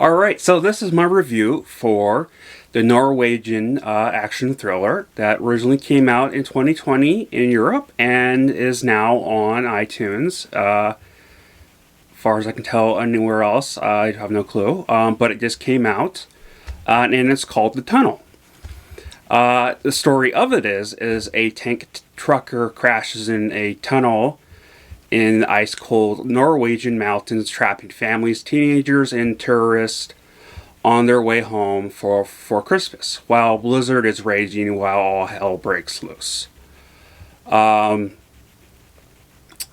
Alright, so this is my review for the Norwegian action thriller that originally came out in 2020 in Europe and is now on iTunes. As far as I can tell, anywhere else, I have no clue. But it just came out, and it's called The Tunnel. The story of it is a tank trucker crashes in a tunnel in the ice-cold Norwegian mountains, trapping families, teenagers, and tourists on their way home for Christmas, while blizzard is raging, while all hell breaks loose.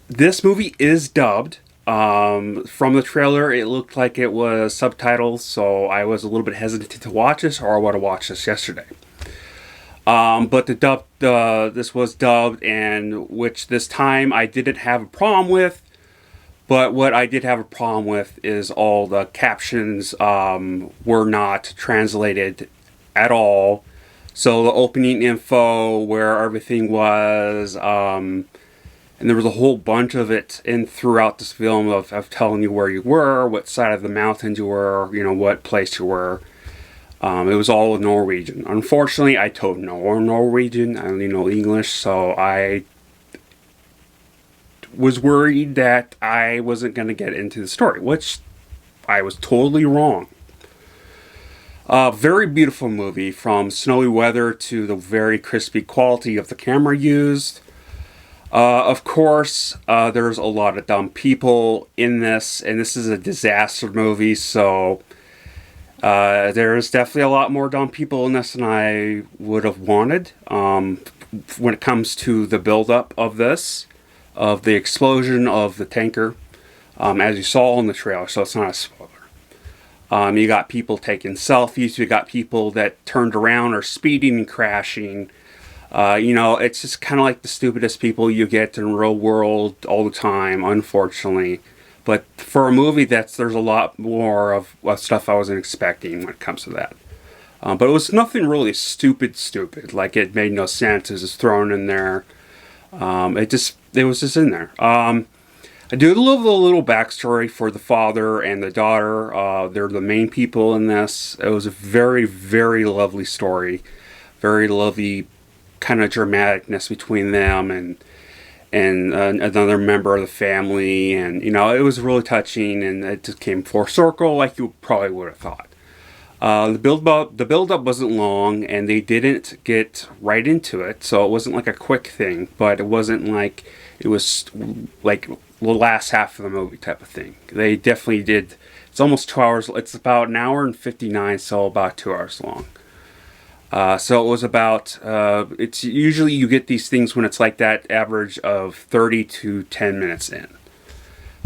This movie is dubbed. From the trailer, it looked like it was subtitles, so I was a little bit hesitant to watch this, or I would have watched this yesterday. But this was dubbed, and which this time I didn't have a problem with. But what I did have a problem with is all the captions were not translated at all. So the opening info where everything was, and there was a whole bunch of it in throughout this film of telling you where you were, what side of the mountains you were, what place you were. It was all Norwegian. Unfortunately, I don't know Norwegian. I only know English, so I was worried that I wasn't going to get into the story, which I was totally wrong. Very beautiful movie, from snowy weather to the very crispy quality of the camera used. Of course, there's a lot of dumb people in this, and this is a disaster movie, so there's definitely a lot more dumb people in this than I would have wanted. When it comes to the build-up of this, of the explosion of the tanker, as you saw in the trailer, so it's not a spoiler. You got people taking selfies, you got people that turned around or speeding and crashing. It's just kind of like the stupidest people you get in real world all the time, unfortunately. But for a movie, there's a lot more of stuff I wasn't expecting when it comes to that. But it was nothing really stupid. Like, it made no sense. It was just thrown in there. It was just in there. I do love the little backstory for the father and the daughter. They're the main people in this. It was a very, very lovely story. Very lovely kind of dramaticness between them and another member of the family, and it was really touching, and it just came full circle like you probably would have thought. The build up wasn't long, and they didn't get right into it, so it wasn't like a quick thing, but it wasn't like it was like the last half of the movie type of thing. They definitely did. It's almost 2 hours. It's about an hour and 59, so about 2 hours long. So it was about, it's usually you get these things when it's like that average of 30 to 10 minutes in.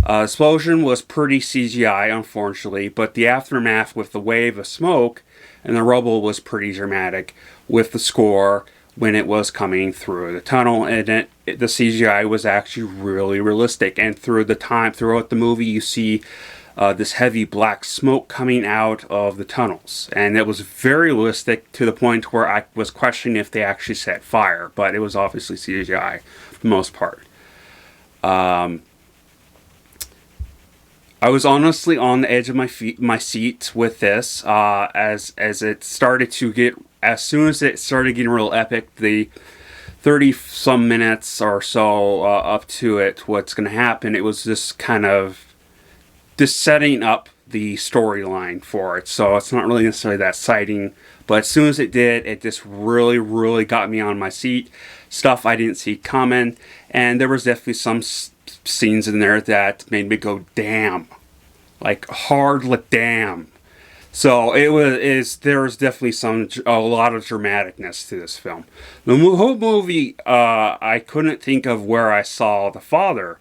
Explosion was pretty CGI, unfortunately, but the aftermath with the wave of smoke and the rubble was pretty dramatic with the score when it was coming through the tunnel, and the CGI was actually really realistic, and throughout the movie you see this heavy black smoke coming out of the tunnels, and it was very realistic to the point where I was questioning if they actually set fire, but it was obviously CGI for the most part. I was honestly on the edge of my seat with this, as it started to get, as soon as it started getting real epic, the 30 some minutes or so up to it, what's going to happen, it was just kind of just setting up the storyline for it. So it's not really necessarily that exciting, but as soon as it did, it just really, really got me on my seat. Stuff I didn't see coming, and there was definitely some scenes in there that made me go, damn. Like, hard, like, damn. So there was definitely a lot of dramaticness to this film. The whole movie, I couldn't think of where I saw the father.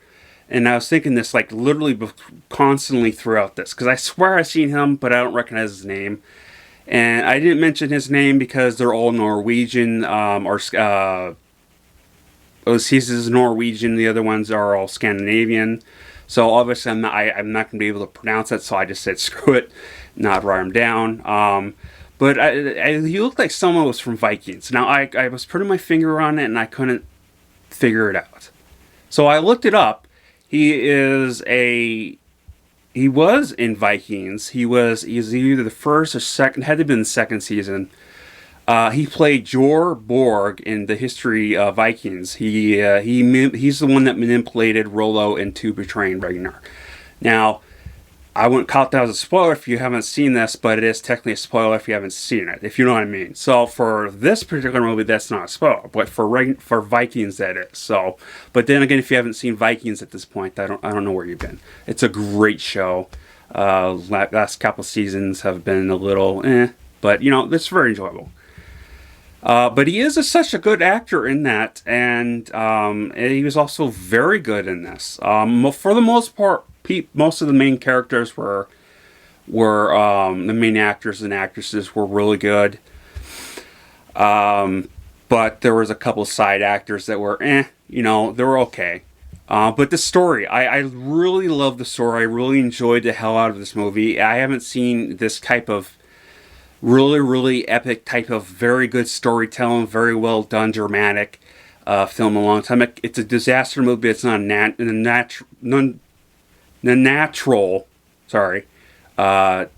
And I was thinking this, like, literally constantly throughout this. Because I swear I've seen him, but I don't recognize his name. And I didn't mention his name because they're all Norwegian, he's Norwegian, the other ones are all Scandinavian. So obviously I'm not going to be able to pronounce it, so I just said screw it, not write him down. But he looked like someone was from Vikings. Now, I was putting my finger on it, and I couldn't figure it out. So I looked it up. He's he was in Vikings. He's either the first or second, had to have been the second season. He played Jor Borg in the history of Vikings. He's the one that manipulated Rollo into betraying Ragnar. Now, I wouldn't count that as a spoiler if you haven't seen this, but it is technically a spoiler if you haven't seen it, if you know what I mean. So for this particular movie, that's not a spoiler, but for Vikings, that is. So, but then again, if you haven't seen Vikings at this point, I don't know where you've been. It's a great show. Last couple seasons have been a little but it's very enjoyable. But he is such a good actor in that, and he was also very good in this. For the most part, most of the main characters were the main actors and actresses were really good. But there was a couple of side actors that were they were okay. But the story, I really love the story. I really enjoyed the hell out of this movie. I haven't seen this type of really, really epic type of very good storytelling, very well done, dramatic film in a long time. It's a disaster movie. It's not a natural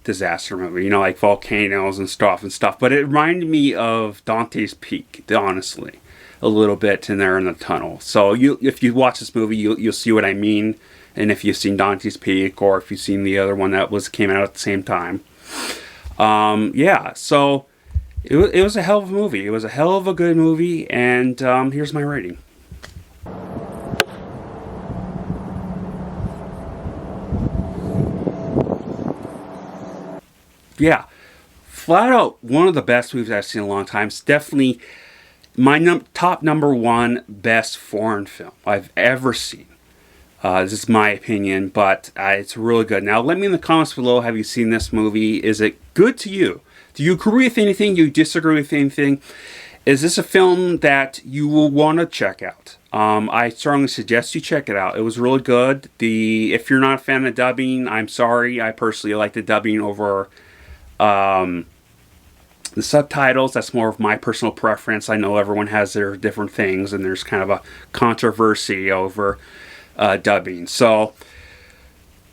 disaster movie. Like volcanoes and stuff. But it reminded me of Dante's Peak, honestly, a little bit in there in the tunnel. So if you watch this movie, you'll see what I mean. And if you've seen Dante's Peak, or if you've seen the other one that came out at the same time. So it was a hell of a movie. It was a hell of a good movie, and here's my rating. Yeah, flat out one of the best movies I've seen in a long time. It's definitely my top number one best foreign film I've ever seen. This is my opinion, but it's really good. Now, let me in the comments below, have you seen this movie? Is it good to you? Do you agree with anything? Do you disagree with anything? Is this a film that you will want to check out? I strongly suggest you check it out. It was really good. If you're not a fan of dubbing, I'm sorry. I personally like the dubbing over the subtitles. That's more of my personal preference. I know everyone has their different things, and there's kind of a controversy over dubbing. So,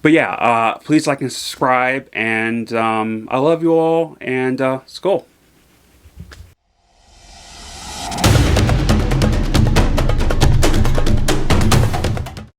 but yeah, please like and subscribe, and I love you all, and Skål.